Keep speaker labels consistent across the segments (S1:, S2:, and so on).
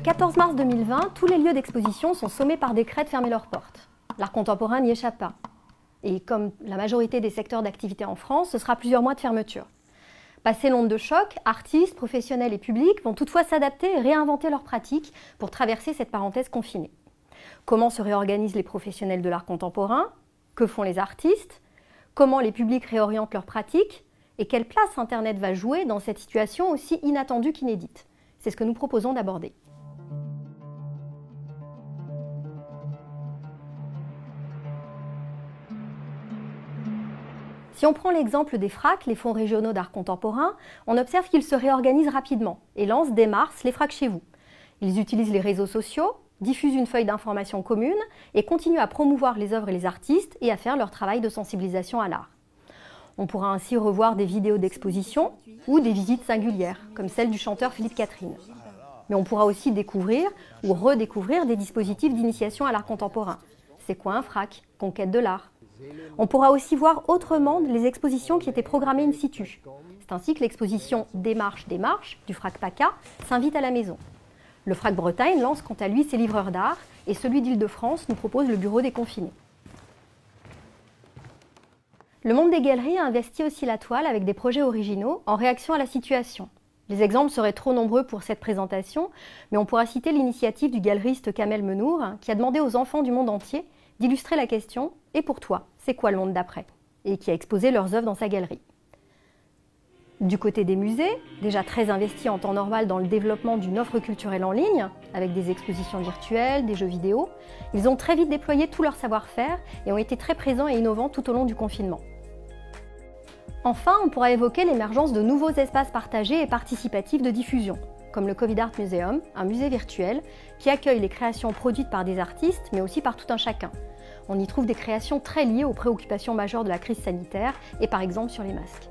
S1: Le 14 mars 2020, tous les lieux d'exposition sont sommés par décret de fermer leurs portes. L'art contemporain n'y échappe pas. Et comme la majorité des secteurs d'activité en France, ce sera plusieurs mois de fermeture. Passé l'onde de choc, artistes, professionnels et publics vont toutefois s'adapter et réinventer leurs pratiques pour traverser cette parenthèse confinée. Comment se réorganisent les professionnels de l'art contemporain? Que font les artistes? Comment les publics réorientent leurs pratiques? Et quelle place Internet va jouer dans cette situation aussi inattendue qu'inédite? C'est ce que nous proposons d'aborder. Si on prend l'exemple des FRAC, les fonds régionaux d'art contemporain, on observe qu'ils se réorganisent rapidement et lancent dès mars les FRAC chez vous. Ils utilisent les réseaux sociaux, diffusent une feuille d'information commune et continuent à promouvoir les œuvres et les artistes et à faire leur travail de sensibilisation à l'art. On pourra ainsi revoir des vidéos d'exposition ou des visites singulières, comme celle du chanteur Philippe Catherine. Mais on pourra aussi découvrir ou redécouvrir des dispositifs d'initiation à l'art contemporain. C'est quoi un FRAC? Conquête de l'art. On pourra aussi voir autrement les expositions qui étaient programmées in situ. C'est ainsi que l'exposition Démarche du FRAC PACA s'invite à la maison. Le FRAC Bretagne lance quant à lui ses livreurs d'art et celui d'Île-de-France nous propose le bureau des confinés. Le monde des galeries a investi aussi la toile avec des projets originaux en réaction à la situation. Les exemples seraient trop nombreux pour cette présentation, mais on pourra citer l'initiative du galeriste Kamel Menour qui a demandé aux enfants du monde entier d'illustrer la question « Et pour toi, c'est quoi le monde d'après ?» et qui a exposé leurs œuvres dans sa galerie. Du côté des musées, déjà très investis en temps normal dans le développement d'une offre culturelle en ligne, avec des expositions virtuelles, des jeux vidéo, ils ont très vite déployé tout leur savoir-faire et ont été très présents et innovants tout au long du confinement. Enfin, on pourra évoquer l'émergence de nouveaux espaces partagés et participatifs de diffusion, comme le Covid Art Museum, un musée virtuel qui accueille les créations produites par des artistes, mais aussi par tout un chacun. On y trouve des créations très liées aux préoccupations majeures de la crise sanitaire et par exemple sur les masques.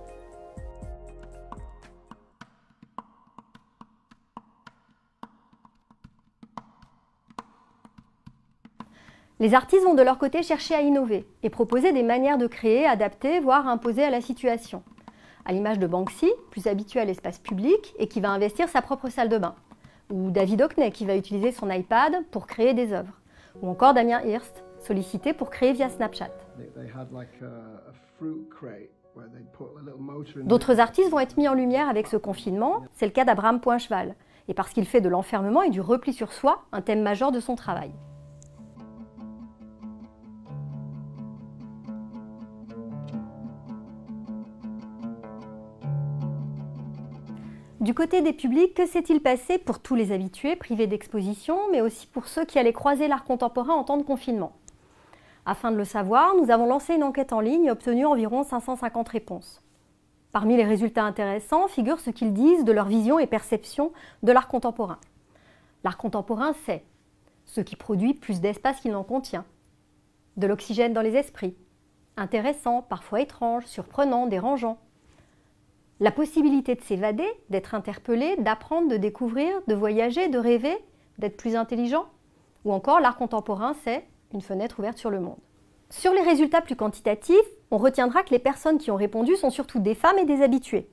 S1: Les artistes vont de leur côté chercher à innover et proposer des manières de créer adaptées, voire imposées à la situation. À l'image de Banksy, plus habitué à l'espace public et qui va investir sa propre salle de bain. Ou David Hockney qui va utiliser son iPad pour créer des œuvres. Ou encore Damien Hirst, sollicité pour créer via Snapchat. D'autres artistes vont être mis en lumière avec ce confinement, c'est le cas d'Abraham Poincheval, et parce qu'il fait de l'enfermement et du repli sur soi un thème majeur de son travail. Du côté des publics, que s'est-il passé pour tous les habitués privés d'exposition, mais aussi pour ceux qui allaient croiser l'art contemporain en temps de confinement? Afin de le savoir, nous avons lancé une enquête en ligne et obtenu environ 550 réponses. Parmi les résultats intéressants figurent ce qu'ils disent de leur vision et perception de l'art contemporain. L'art contemporain, c'est ce qui produit plus d'espace qu'il n'en contient, de l'oxygène dans les esprits, intéressant, parfois étrange, surprenant, dérangeant. La possibilité de s'évader, d'être interpellé, d'apprendre, de découvrir, de voyager, de rêver, d'être plus intelligent. Ou encore, l'art contemporain, c'est une fenêtre ouverte sur le monde. Sur les résultats plus quantitatifs, on retiendra que les personnes qui ont répondu sont surtout des femmes et des habitués.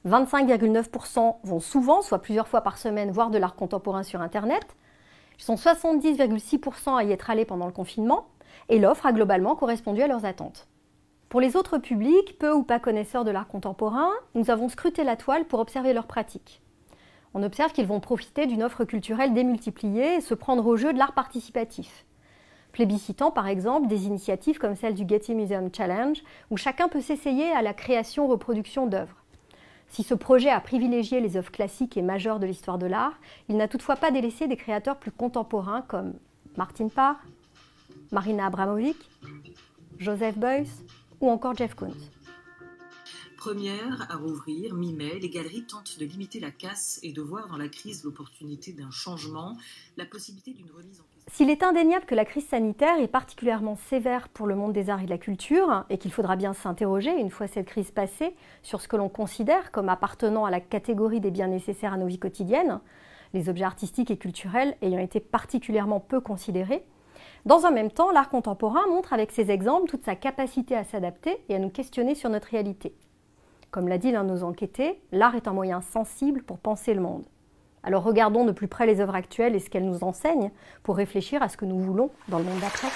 S1: 25,9% vont souvent, soit plusieurs fois par semaine, voir de l'art contemporain sur Internet. Ils sont 70,6% à y être allés pendant le confinement. Et l'offre a globalement correspondu à leurs attentes. Pour les autres publics, peu ou pas connaisseurs de l'art contemporain, nous avons scruté la toile pour observer leurs pratiques. On observe qu'ils vont profiter d'une offre culturelle démultipliée et se prendre au jeu de l'art participatif. Plébiscitant par exemple des initiatives comme celle du Getty Museum Challenge, où chacun peut s'essayer à la création-reproduction d'œuvres. Si ce projet a privilégié les œuvres classiques et majeures de l'histoire de l'art, il n'a toutefois pas délaissé des créateurs plus contemporains comme Martin Parr, Marina Abramovic, Joseph Beuys, ou encore Jeff Koons.
S2: Première à rouvrir, mi-mai, les galeries tentent de limiter la casse et de voir dans la crise l'opportunité d'un changement, la possibilité d'une remise en question.
S1: S'il est indéniable que la crise sanitaire est particulièrement sévère pour le monde des arts et de la culture, et qu'il faudra bien s'interroger, une fois cette crise passée, sur ce que l'on considère comme appartenant à la catégorie des biens nécessaires à nos vies quotidiennes, les objets artistiques et culturels ayant été particulièrement peu considérés, dans un même temps, l'art contemporain montre avec ses exemples toute sa capacité à s'adapter et à nous questionner sur notre réalité. Comme l'a dit l'un de nos enquêtés, l'art est un moyen sensible pour penser le monde. Alors regardons de plus près les œuvres actuelles et ce qu'elles nous enseignent pour réfléchir à ce que nous voulons dans le monde d'après.